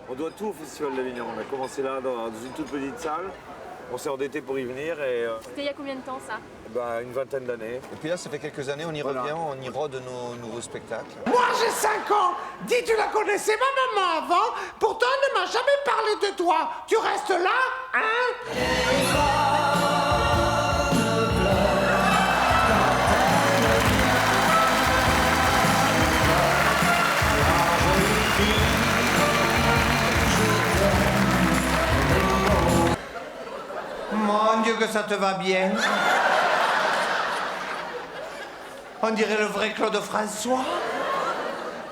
On doit tout au Festival d'Avignon. On a commencé là dans une toute petite salle. On s'est endetté pour y venir et C'était il y a combien de temps ça? une vingtaine d'années. Et puis là, ça fait quelques années, on y revient, on y rôde nos nouveaux spectacles. Moi j'ai 5 ans. Dis, tu la connaissais ma maman avant. Pourtant elle ne m'a jamais parlé de toi. Tu restes là, hein? Mon Dieu que ça te va bien. On dirait le vrai Claude François.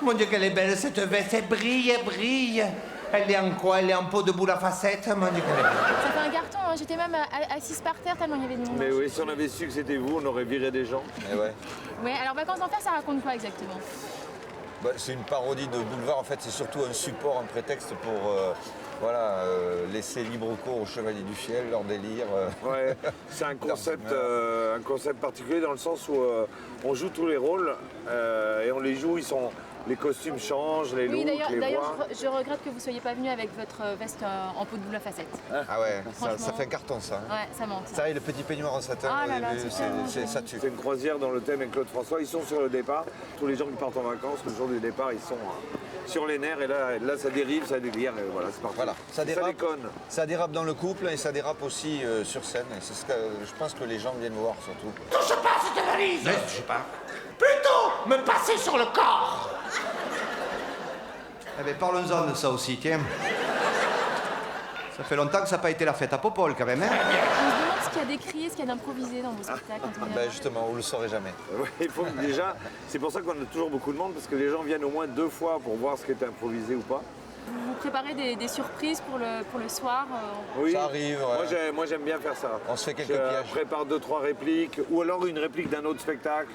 Mon Dieu qu'elle est belle cette veste, elle brille, elle brille. Elle est en quoi? Elle est en peau de boule à facettes. Mon Dieu qu'elle est belle. Ça fait un carton, hein. J'étais même assise par terre tellement il y avait de monde. Mais oui, si on avait su que c'était vous, on aurait viré des gens. Et ouais. Ouais, alors Vacances d'Enfer, ça raconte quoi exactement? Bah, c'est une parodie de boulevard, en fait, c'est surtout un support, un prétexte pour laisser libre cours aux Chevaliers du Fiel, leur délire. Ouais, c'est un concept particulier dans le sens où on joue tous les rôles et on les joue, les costumes changent, les Oui, looks, les d'ailleurs, voix. je regrette que vous soyez pas venu avec votre veste en peau de boule à facettes. Ah ouais, ça Franchement. fait un carton, ça. Ouais, ça manque. Ça et le petit peignoir en satin, Ah là là, au début, c'est tellement ça tue. C'est une croisière dans le thème avec Claude François. Ils sont sur le départ. Tous les gens qui partent en vacances, le jour du départ, ils sont sur les nerfs. Et là, ça dérive, ça délire. Et voilà, c'est parti. Voilà, ça Et dérape. déconne. Ça dérape dans le couple et ça dérape aussi sur scène. Et c'est ce que je pense que les gens viennent voir surtout. Touche pas cette valise. Ne touche pas. Plutôt me passer sur le corps. Eh bien, parlons-en de ça aussi, tiens. Ça fait longtemps que ça n'a pas été la fête à Popol, quand même, hein? On se demande ce qu'il y a d'écrit et ce qu'il y a d'improvisé dans vos spectacles quand on vient Ben voir. justement, vous le saurez jamais. Ouais, il faut déjà, c'est pour ça qu'on a toujours beaucoup de monde, parce que les gens viennent au moins 2 fois pour voir ce qui est improvisé ou pas. Vous préparez des surprises pour le soir Oui. Ça arrive, ouais. Moi, j'aime bien faire ça. On se fait quelques Je pièges. prépare 2-3 répliques, ou alors une réplique d'un autre spectacle.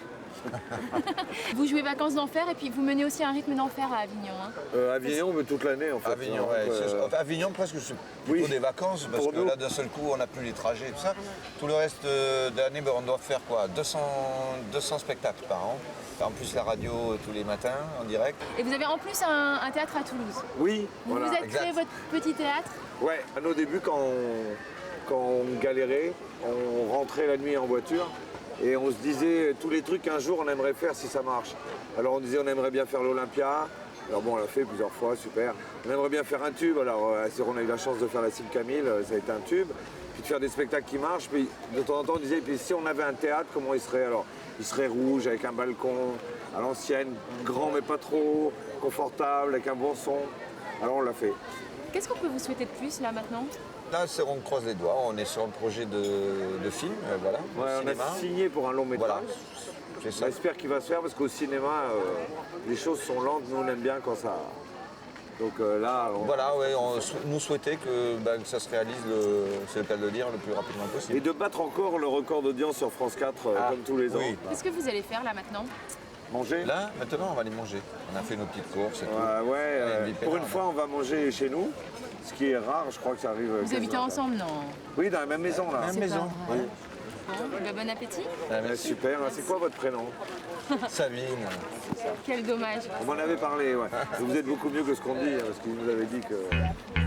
Vous jouez Vacances d'Enfer et puis vous menez aussi un rythme d'enfer à Avignon. Hein. Avignon, mais toute l'année en fait. Avignon, hein, ouais. donc, Avignon, presque, c'est plutôt oui, des vacances, parce pour que nous. là, d'un seul coup, on n'a plus les trajets et tout ça. Tout le reste de l'année, ben, on doit faire quoi 200 spectacles par an. En plus, la radio tous les matins, en direct. Et vous avez en plus un théâtre à Toulouse. Oui, Vous voilà. vous êtes créé exact. votre petit théâtre. Ouais, à nos débuts, quand on galérait, on rentrait la nuit en voiture et on se disait tous les trucs qu'un jour on aimerait faire si ça marche. Alors on disait on aimerait bien faire l'Olympia. Alors bon, on l'a fait plusieurs fois, super. On aimerait bien faire un tube. Alors on a eu la chance de faire la Cime Camille, ça a été un tube. Puis de faire des spectacles qui marchent. Puis de temps en temps on disait, puis si on avait un théâtre, comment il serait? Alors il serait rouge avec un balcon à l'ancienne, grand mais pas trop, confortable, avec un bon son. Alors on l'a fait. Qu'est-ce qu'on peut vous souhaiter de plus là maintenant? Là, on croise les doigts, on est sur un projet de film, voilà, au Ouais, on cinéma. a signé pour un long métrage. Voilà, c'est ça. J'espère qu'il va se faire parce qu'au cinéma, les choses sont lentes. Nous, on aime bien quand ça. Donc là, Voilà, ouais, nous souhaitait que ça se réalise, c'est le cas de le dire, le plus rapidement possible. Et de battre encore le record d'audience sur France 4 comme tous les ans. oui. Qu'est-ce que vous allez faire là maintenant? Manger. Là, maintenant, on va aller manger. On a fait nos petites courses et tout. Ouais, Une vie pour une peinarde. fois, on va manger chez nous. Ce qui est rare, je crois que ça arrive. Vous habitez quasiment. ensemble, non? Oui, dans la même maison là. Même C'est maison. pas vrai. Bon, bon appétit. Super. C'est quoi votre prénom? Sabine. Quel dommage. On m'en avait parlé, ouais. Vous êtes beaucoup mieux que ce qu'on dit, parce qu'il nous avait dit que.